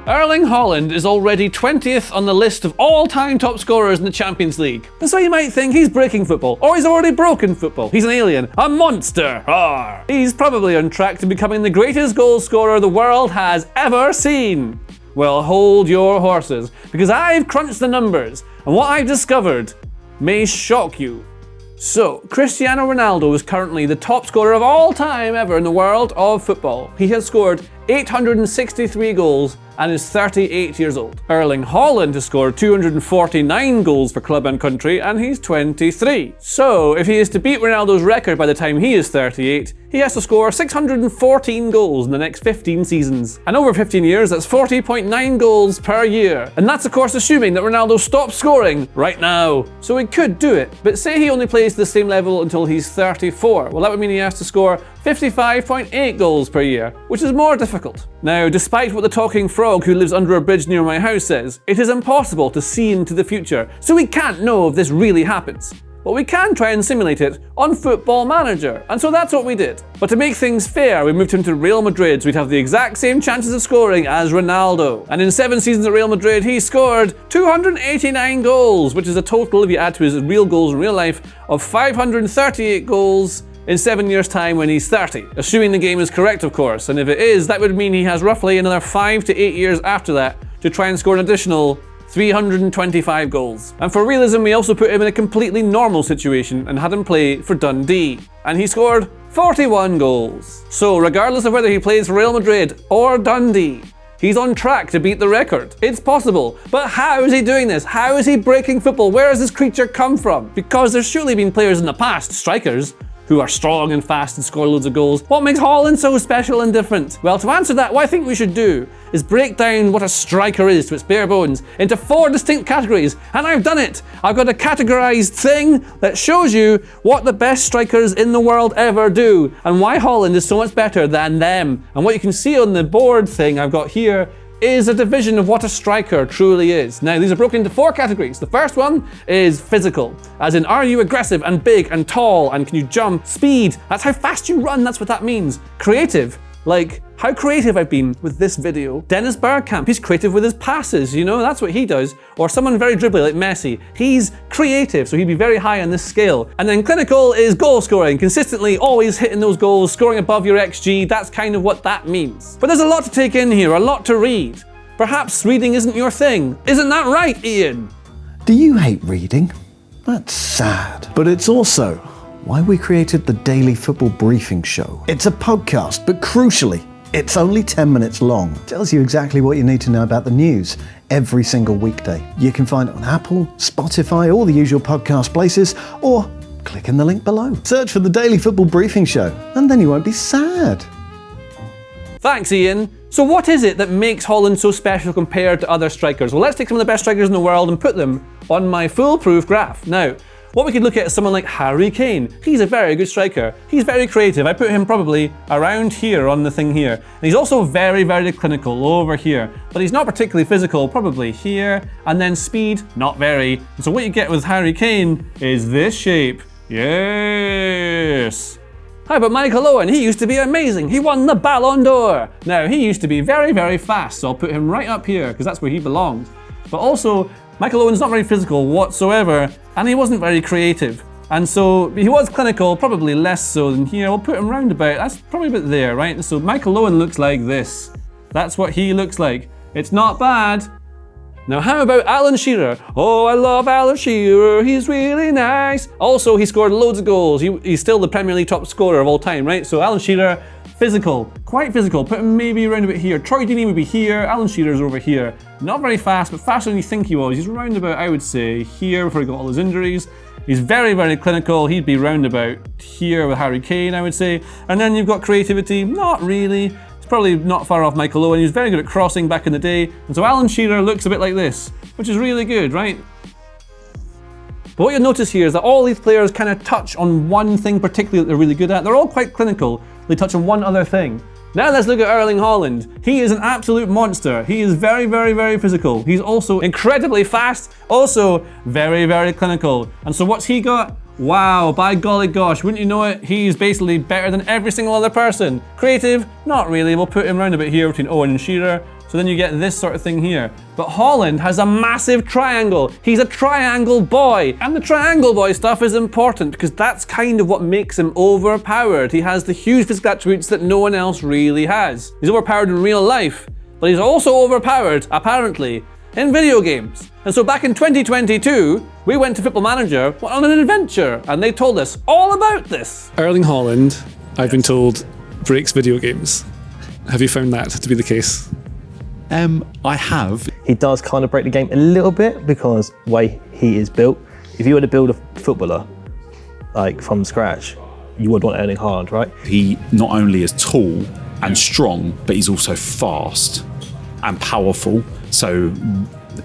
Erling Haaland is already 20th on the list of all-time top scorers in the Champions League. And so you might think he's breaking football, or he's already broken football. He's an alien, a monster. Arr. He's probably on track to becoming the greatest goal scorer the world has ever seen. Well, hold your horses, because I've crunched the numbers, and what I've discovered may shock you. So, Cristiano Ronaldo is currently the top scorer of all time ever in the world of football. He has scored 863 goals and is 38 years old. Erling Haaland has scored 249 goals for club and country, and he's 23. So, if he is to beat Ronaldo's record by the time he is 38, he has to score 614 goals in the next 15 seasons. And over 15 years, that's 40.9 goals per year. And that's of course assuming that Ronaldo stops scoring right now. So he could do it, but say he only plays the same level until he's 34. Well, that would mean he has to score 55.8 goals per year, which is more difficult. Now, despite what the talking frog who lives under a bridge near my house says, it is impossible to see into the future, so we can't know if this really happens. But we can try and simulate it on Football Manager, and so that's what we did. But to make things fair, we moved him to Real Madrid so we'd have the exact same chances of scoring as Ronaldo. And in 7 seasons at Real Madrid, he scored 289 goals, which is a total, if you add to his real goals in real life, of 538 goals in 7 years' time when he's 30. Assuming the game is correct, of course, and if it is, that would mean he has roughly another 5 to 8 years after that to try and score an additional 325 goals. And for realism, we also put him in a completely normal situation and had him play for Dundee. And he scored 41 goals. So regardless of whether he plays for Real Madrid or Dundee, he's on track to beat the record. It's possible. But how is he doing this? How is he breaking football? Where has this creature come from? Because there's surely been players in the past, strikers, who are strong and fast and score loads of goals. What makes Haaland so special and different? Well, to answer that, what I think we should do is break down what a striker is to its bare bones into 4 distinct categories. And I've done it. I've got a categorized thing that shows you what the best strikers in the world ever do and why Haaland is so much better than them. And what you can see on the board thing I've got here is a division of what a striker truly is. Now, these are broken into 4 categories. The first one is physical, as in, are you aggressive and big and tall and can you jump? Speed, that's how fast you run, that's what that means. Creative, like how creative I've been with this video. Dennis Bergkamp, he's creative with his passes, you know, that's what he does. Or someone very dribbly like Messi, he's creative, so he'd be very high on this scale. And then clinical is goal scoring, consistently always hitting those goals, scoring above your XG, that's kind of what that means. But there's a lot to take in here, a lot to read. Perhaps reading isn't your thing. Isn't that right, Ian? Do you hate reading? That's sad. But it's also why we created the Daily Football Briefing Show. It's a podcast, but crucially, it's only 10 minutes long. It tells you exactly what you need to know about the news every single weekday. You can find it on Apple, Spotify, all the usual podcast places, or click in the link below. Search for the Daily Football Briefing Show, and then you won't be sad. Thanks, Ian. So what is it that makes Haaland so special compared to other strikers? Well, let's take some of the best strikers in the world and put them on my foolproof graph. Now, what we could look at is someone like Harry Kane. He's a very good striker. He's very creative. I put him probably around here on the thing here. And he's also very, very clinical over here. But he's not particularly physical, probably here. And then speed, not very. And so what you get with Harry Kane is this shape. Yes. How about Michael Owen? He used to be amazing. He won the Ballon d'Or. Now, he used to be very, very fast. So I'll put him right up here because that's where he belongs. But also, Michael Owen's not very physical whatsoever, and he wasn't very creative. And so he was clinical, probably less so than here. We'll put him round about, that's probably about there, right? So Michael Owen looks like this. That's what he looks like. It's not bad. Now how about Alan Shearer? Oh, I love Alan Shearer, he's really nice. Also, he scored loads of goals. He's still the Premier League top scorer of all time, right? So Alan Shearer, physical, quite physical. Put him maybe around about here. Troy Deeney would be here, Alan Shearer's over here. Not very fast, but faster than you think he was. He's round about, I would say, here before he got all his injuries. He's very, very clinical. He'd be round about here with Harry Kane, I would say. And then you've got creativity, not really. He's probably not far off Michael Owen. He was very good at crossing back in the day. And so Alan Shearer looks a bit like this, which is really good, right? But what you'll notice here is that all these players kind of touch on one thing particularly that they're really good at. They're all quite clinical. They touch on one other thing. Now let's look at Erling Haaland. He is an absolute monster. He is very, very, very physical. He's also incredibly fast, also very, very clinical. And so what's he got? Wow, by golly gosh, wouldn't you know it? He's basically better than every single other person. Creative? Not really. We'll put him round a bit here between Owen and Shearer. So then you get this sort of thing here. But Haaland has a massive triangle. He's a triangle boy. And the triangle boy stuff is important because that's kind of what makes him overpowered. He has the huge physical attributes that no one else really has. He's overpowered in real life, but he's also overpowered, apparently, in video games. And so back in 2022, we went to Football Manager on an adventure, and they told us all about this. Erling Haaland, I've been told, breaks video games. Have you found that to be the case? I have. He does kind of break the game a little bit because the way he is built. If you were to build a footballer like from scratch, you would want Erling Haaland, right? He not only is tall and strong, but he's also fast and powerful. So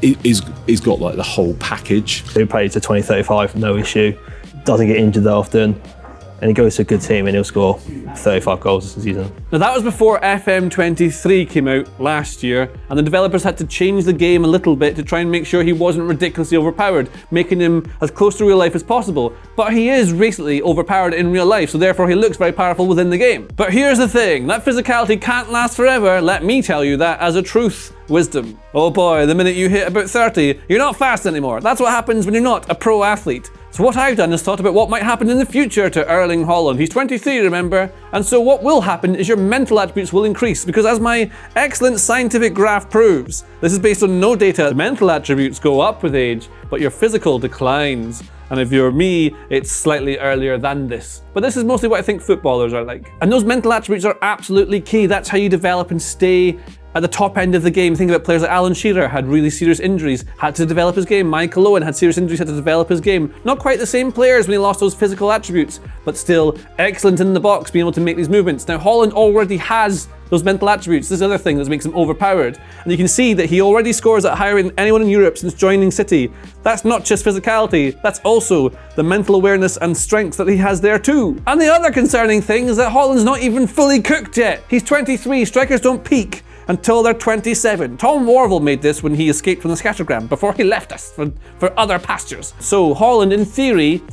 he's got like the whole package. He plays to 20-35, no issue. Doesn't get injured that often. And he goes to a good team and he'll score 35 goals this season. Now that was before FM23 came out last year, and the developers had to change the game a little bit to try and make sure he wasn't ridiculously overpowered, making him as close to real life as possible. But he is recently overpowered in real life, so therefore he looks very powerful within the game. But here's the thing, that physicality can't last forever, let me tell you that as a truth. Wisdom. Oh boy, the minute you hit about 30, you're not fast anymore. That's what happens when you're not a pro athlete. So what I've done is thought about what might happen in the future to Erling Haaland. He's 23, remember? And so what will happen is your mental attributes will increase, because as my excellent scientific graph proves, this is based on no data. The mental attributes go up with age, but your physical declines. And if you're me, it's slightly earlier than this. But this is mostly what I think footballers are like. And those mental attributes are absolutely key. That's how you develop and stay at the top end of the game. Think about players like Alan Shearer, had really serious injuries, had to develop his game. Michael Owen had serious injuries, had to develop his game. Not quite the same players when he lost those physical attributes, but still excellent in the box, being able to make these movements. Now Haaland already has those mental attributes. This is the other thing that makes him overpowered. And you can see that he already scores at higher than anyone in Europe since joining City. That's not just physicality, that's also the mental awareness and strength that he has there too. And the other concerning thing is that Haaland's not even fully cooked yet. He's 23, strikers don't peak until they're 27. Tom Worville made this when he escaped from the scattergram before he left us for other pastures. So Haaland, in theory,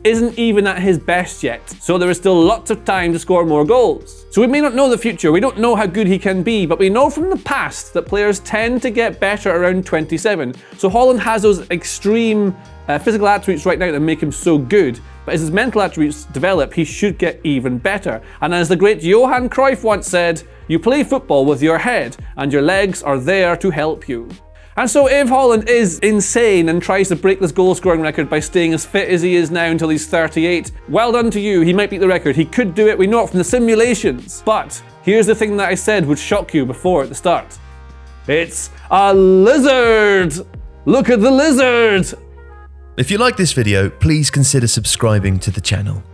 isn't even at his best yet. So there is still lots of time to score more goals. So we may not know the future, we don't know how good he can be, but we know from the past that players tend to get better around 27. So Haaland has those extreme physical attributes right now that make him so good. But as his mental attributes develop, he should get even better. And as the great Johan Cruyff once said, you play football with your head, and your legs are there to help you. And so if Haaland is insane and tries to break this goal scoring record by staying as fit as he is now until he's 38, well done to you, he might beat the record. He could do it, we know it from the simulations. But here's the thing that I said would shock you before at the start. It's a lizard! Look at the lizard! If you like this video, please consider subscribing to the channel.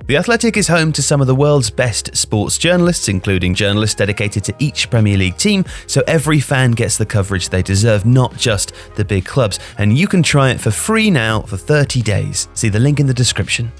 The Athletic is home to some of the world's best sports journalists, including journalists dedicated to each Premier League team, so every fan gets the coverage they deserve, not just the big clubs. And you can try it for free now for 30 days. See the link in the description.